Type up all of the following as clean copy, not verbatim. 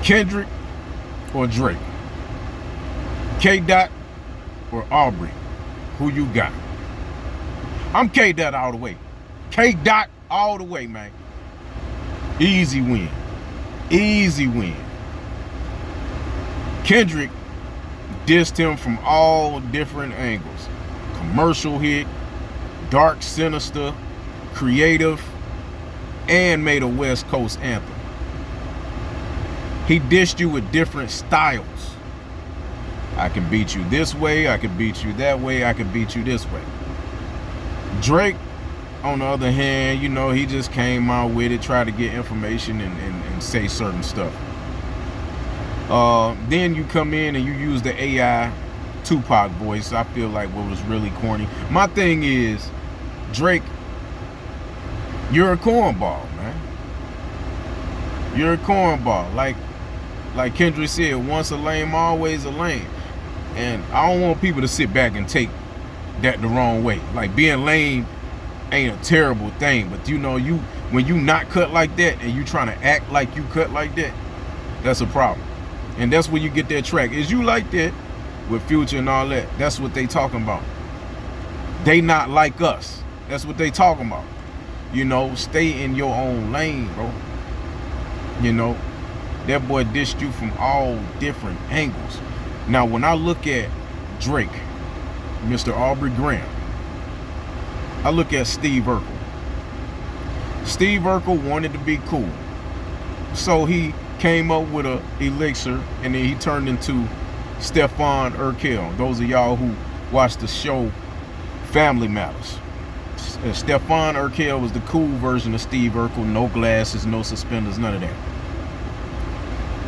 Kendrick or Drake? K-Dot or Aubrey? Who you got? I'm K-Dot all the way. K-Dot all the way, man. Easy win. Easy win. Kendrick dissed him from all different angles. Commercial hit, dark, sinister, creative, and made a West Coast anthem. He dissed you with different styles. I can beat you this way, I can beat you that way, I can beat you this way. Drake, on the other hand, you know, he just came out with it, tried to get information and say certain stuff. Then you come in and you use the AI Tupac voice. I feel like what was really corny. My thing is, Drake, you're a cornball, man. You're a cornball. Like Kendrick said, once a lame, always a lame. And I don't want people to sit back and take that the wrong way. Like, being lame ain't a terrible thing, but you know, when you not cut like that and you trying to act like you cut like that, that's a problem. And that's where you get that track. Is you like that with Future and all that? That's what they talking about. They not like us. That's what they talking about. You know, stay in your own lane, bro. You know, that boy dissed you from all different angles. Now, when I look at Drake, Mr. Aubrey Graham, I look at Steve Urkel. Steve Urkel wanted to be cool, so he came up with a elixir, and then he turned into Stefan Urkel. Those of y'all who watch the show Family Matters, Stefan Urkel was the cool version of Steve Urkel. No glasses, no suspenders, none of that.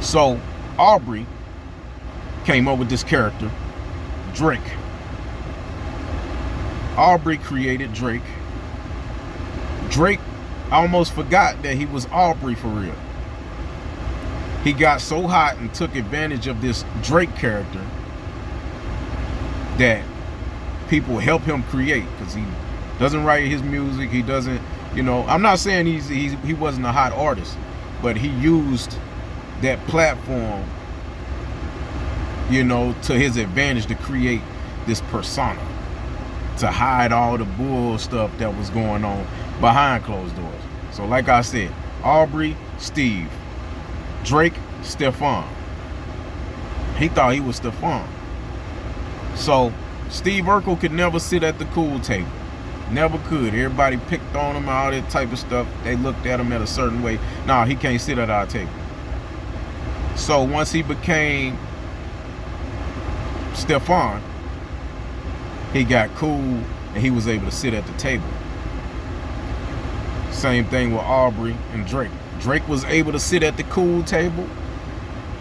So Aubrey came up with this character, Drake. Aubrey created Drake. Drake almost forgot that he was Aubrey for real. He got so hot and took advantage of this Drake character that people help him create, because he doesn't write his music. He doesn't, you know, I'm not saying he wasn't a hot artist, but he used that platform, you know, to his advantage to create this persona, to hide all the bull stuff that was going on behind closed doors. So like I said, Aubrey, Steve, Drake, Stefan. He thought he was Stefan. So Steve Urkel could never sit at the cool table. Never could. Everybody picked on him, all that type of stuff. They looked at him at a certain way. Nah, he can't sit at our table. So once he became Stefan, he got cool and he was able to sit at the table. Same thing with Aubrey and Drake. Drake was able to sit at the cool table,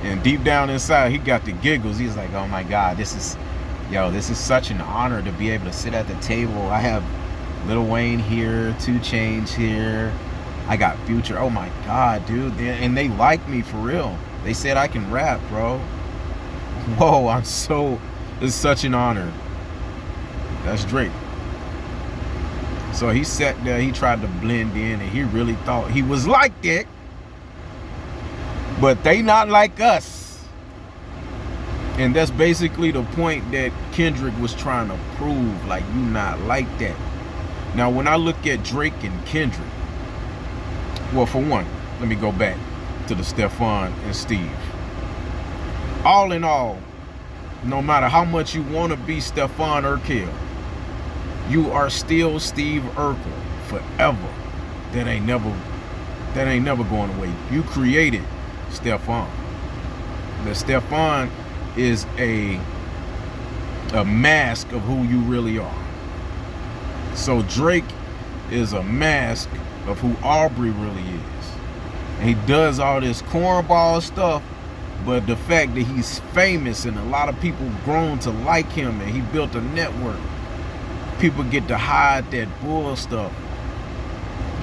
and deep down inside he got the giggles. He's like, oh my God, this is such an honor to be able to sit at the table. I have Lil Wayne here, 2 Chainz here, I got Future. Oh my God, dude. And they like me for real. They said I can rap, bro. Whoa, it's such an honor. That's Drake. So he sat there, he tried to blend in, and he really thought he was like that. But they not like us. And that's basically the point that Kendrick was trying to prove, like, you not like that. Now, when I look at Drake and Kendrick, well, for one, let me go back to the Stefan and Steve. All in all, no matter how much you want to be Stefan Urkel, you are still Steve Urkel forever. That ain't never going away. You created Stefan. The Stefan is a mask of who you really are. So Drake is a mask of who Aubrey really is. And he does all this cornball stuff, but the fact that he's famous and a lot of people grown to like him and he built a network, people get to hide that bull stuff.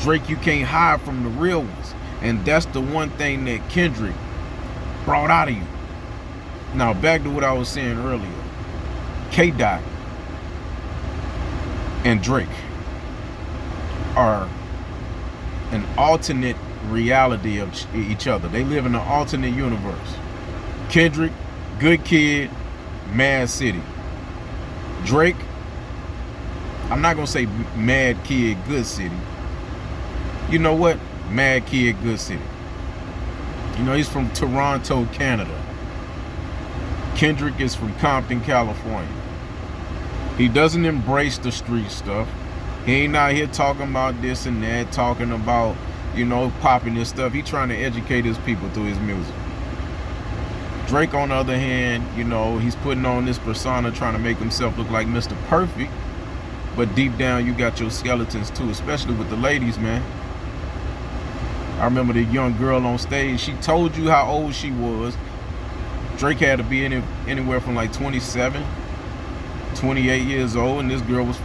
Drake, you can't hide from the real ones. And that's the one thing that Kendrick brought out of you. Now, back to what I was saying earlier. K-Dot and Drake are an alternate reality of each other. They live in an alternate universe. Kendrick, good kid, mad city. Drake, I'm not gonna say mad kid, good city. You know what? Mad kid, good city. You know, he's from Toronto, Canada. Kendrick is from Compton, California. He doesn't embrace the street stuff. He ain't out here talking about this and that, talking about, you know, popping this stuff. He trying to educate his people through his music. Drake, on the other hand, you know, he's putting on this persona, trying to make himself look like Mr. Perfect. But deep down, you got your skeletons too, especially with the ladies, man. I remember the young girl on stage, she told you how old she was. Drake had to be anywhere from like 27, 28 years old, and this girl was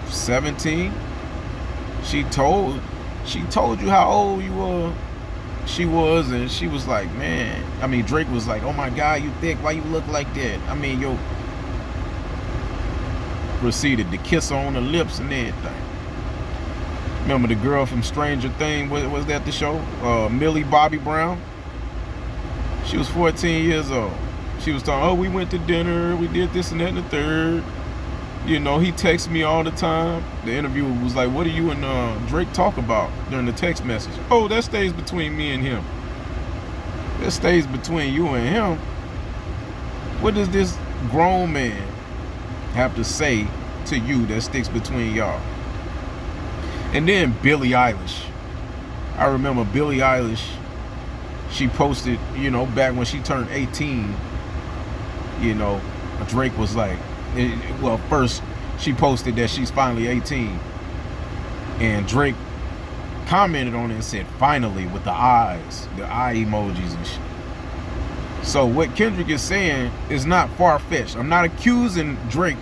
17. She told you how old she was, and she was like, man, I mean, Drake was like, oh my God, you thick, why you look like that? I mean, yo, proceeded to kiss her on the lips and everything. Remember the girl from Stranger Things, was that the show? Millie Bobby Brown? She was 14 years old. She was talking, oh, we went to dinner, we did this and that and the third. You know, he texts me all the time. The interviewer was like, what do you and Drake talk about during the text message? Oh, that stays between me and him. That stays between you and him. What does this grown man have to say to you that sticks between y'all? And then Billie Eilish. I remember Billie Eilish, she posted, you know, back when she turned 18, you know, Drake was like, well, first she posted that she's finally 18. And Drake commented on it and said, finally, with the eyes, the eye emojis and shit. So what Kendrick is saying is not far-fetched. I'm not accusing Drake,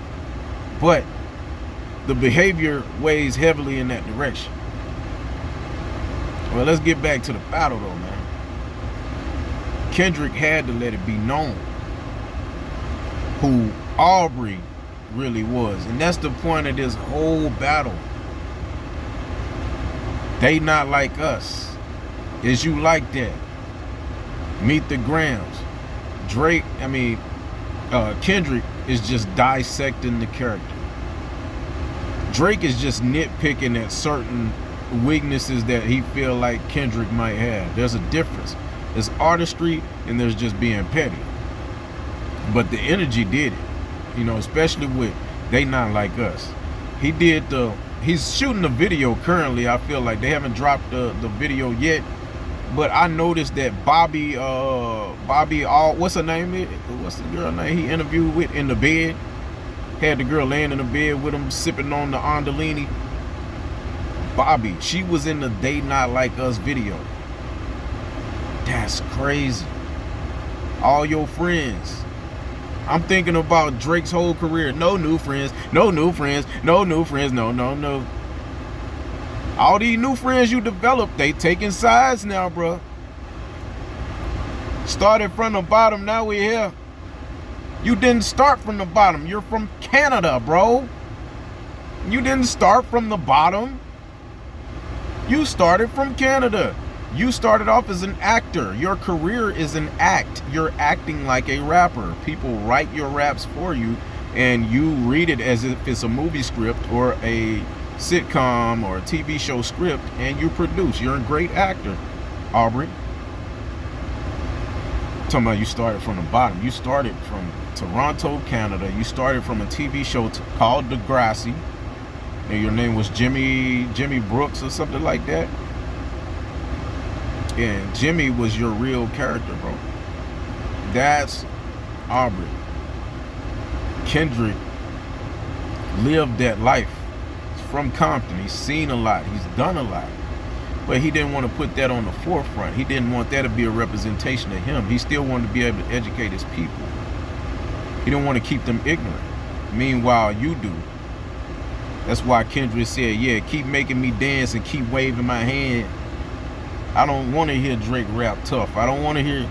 but the behavior weighs heavily in that direction. Well, let's get back to the battle though, man. Kendrick had to let it be known who Aubrey really was. And that's the point of this whole battle. They not like us. Is you like that? Meet the Grams. Kendrick is just dissecting the character. Drake is just nitpicking at certain weaknesses that he feel like Kendrick might have. There's a difference. There's artistry and there's just being petty. But the energy did it. You know, especially with They Not Like Us. He's shooting the video currently. I feel like they haven't dropped the video yet. But I noticed that Bobby, what's her name? What's the girl name he interviewed with in the bed? Had the girl laying in the bed with him, sipping on the Andolini. Bobby, she was in the They Not Like Us video. That's crazy. All your friends. I'm thinking about Drake's whole career. No new friends, no new friends, no new friends, no. All these new friends you developed, they taking sides now, bro. Started from the bottom, now we're here. You didn't start from the bottom. You're from Canada, bro. You didn't start from the bottom. You started from Canada. You started off as an actor. Your career is an act. You're acting like a rapper. People write your raps for you, and you read it as if it's a movie script or a sitcom or a TV show script, and you produce. You're a great actor, Aubrey. I'm talking about you started from the bottom. You started from Toronto, Canada. You started from a TV show called Degrassi, and your name was Jimmy Brooks or something like that. And Jimmy was your real character, bro. That's Aubrey. Kendrick lived that life. He's from Compton. He's seen a lot. He's done a lot. But he didn't want to put that on the forefront. He didn't want that to be a representation of him. He still wanted to be able to educate his people. He didn't want to keep them ignorant. Meanwhile, you do. That's why Kendrick said, yeah, keep making me dance and keep waving my hand. I don't want to hear Drake rap tough. I don't want to hear,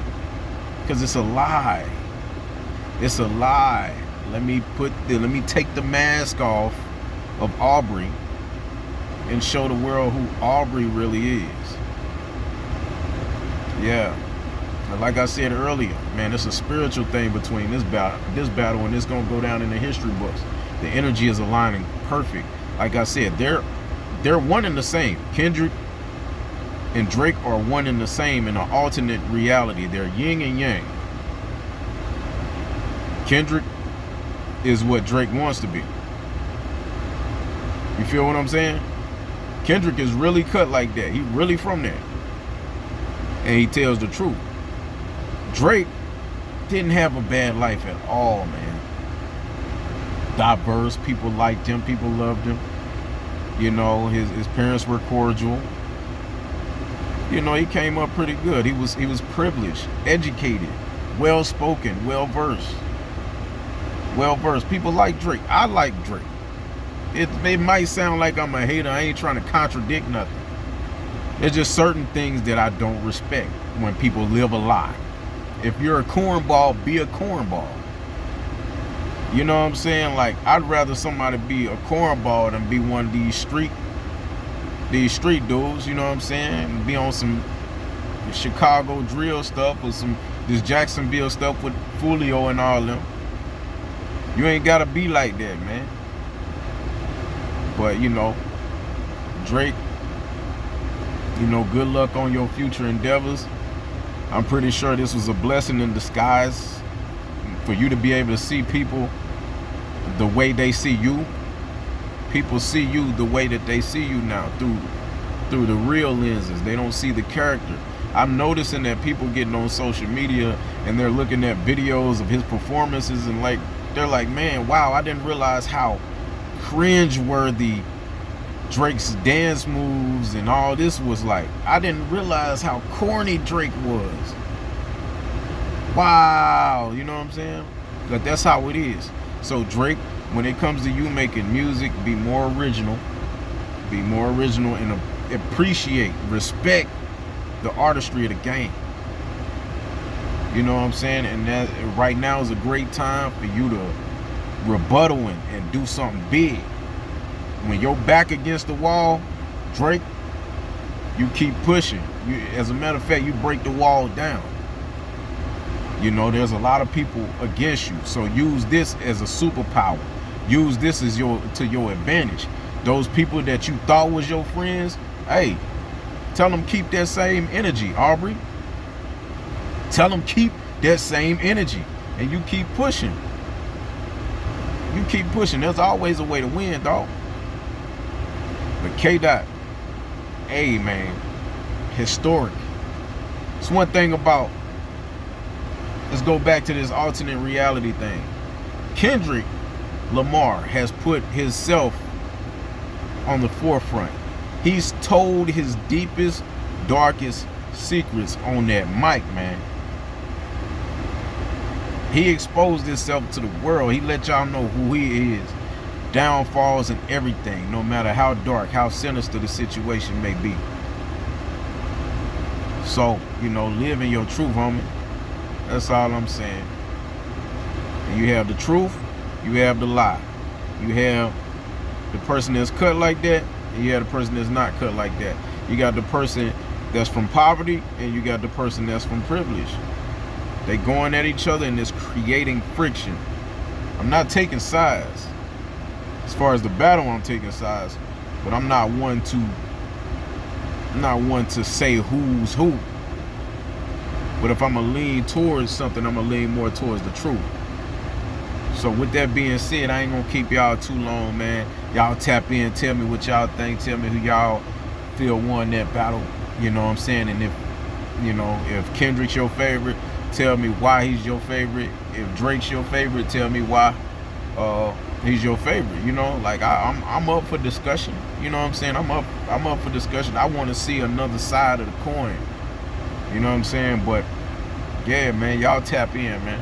because it's a lie. It's a lie. Let me take the mask off of Aubrey and show the world who Aubrey really is. Yeah. And like I said earlier, man, it's a spiritual thing between this battle, and it's gonna go down in the history books. The energy is aligning perfect. Like I said, they're one and the same. Kendrick and Drake are one and the same in an alternate reality. They're yin and yang. Kendrick is what Drake wants to be. You feel what I'm saying? Kendrick is really cut like that. He really from there. And he tells the truth. Drake didn't have a bad life at all, man. Diverse, people liked him, people loved him. You know, his parents were cordial. You know, he came up pretty good. He was privileged, educated, well-spoken, well-versed. Well-versed. People like Drake. I like Drake. It might sound like I'm a hater. I ain't trying to contradict nothing. There's just certain things that I don't respect when people live a lie. If you're a cornball, be a cornball. You know what I'm saying? Like, I'd rather somebody be a cornball than be one of these street dudes, you know what I'm saying? Be on some Chicago drill stuff or this Jacksonville stuff with Fulio and all them. You ain't gotta be like that, man. But, you know, Drake, you know, good luck on your future endeavors. I'm pretty sure this was a blessing in disguise for you to be able to see people the way they see you. People see you the way that they see you now, through the real lenses. They don't see the character. I'm noticing that people getting on social media and they're looking at videos of his performances and they're like, man, wow, I didn't realize how cringe-worthy Drake's dance moves and all this was like. I didn't realize how corny Drake was. Wow, you know what I'm saying? But that's how it is. So Drake, when it comes to you making music, be more original. Be more original and appreciate, respect the artistry of the game. You know what I'm saying? And that right now is a great time for you to rebuttal and do something big. When you're back against the wall, Drake, you keep pushing. As a matter of fact, you break the wall down. You know, there's a lot of people against you. So use this as a superpower. Use this as to your advantage. Those people that you thought was your friends, hey, tell them keep that same energy, Aubrey. Tell them keep that same energy. And you keep pushing. You keep pushing. There's always a way to win, dog. But K-Dot, hey, man, historic. It's one thing about, let's go back to this alternate reality thing. Kendrick Lamar has put himself on the forefront. He's told his deepest, darkest secrets on that mic, man. He exposed himself to the world. He let y'all know who he is. Downfalls and everything, no matter how dark, how sinister the situation may be. So, you know, live in your truth, homie. That's all I'm saying. And you have the truth, you have the lie. You have the person that's cut like that, and you have the person that's not cut like that. You got the person that's from poverty, and you got the person that's from privilege. They going at each other and it's creating friction. I'm not taking sides. As far as the battle, I'm taking sides, but I'm not one to say who's who. But if I'm gonna lean towards something, I'm gonna lean more towards the truth. So with that being said, I ain't gonna keep y'all too long, man. Y'all tap in, tell me what y'all think, tell me who y'all feel won that battle. You know what I'm saying? And if Kendrick's your favorite, tell me why he's your favorite. If Drake's your favorite, tell me why he's your favorite. You know, like I'm up for discussion. You know what I'm saying? I'm up for discussion. I want to see another side of the coin. You know what I'm saying? But yeah, man, y'all tap in, man.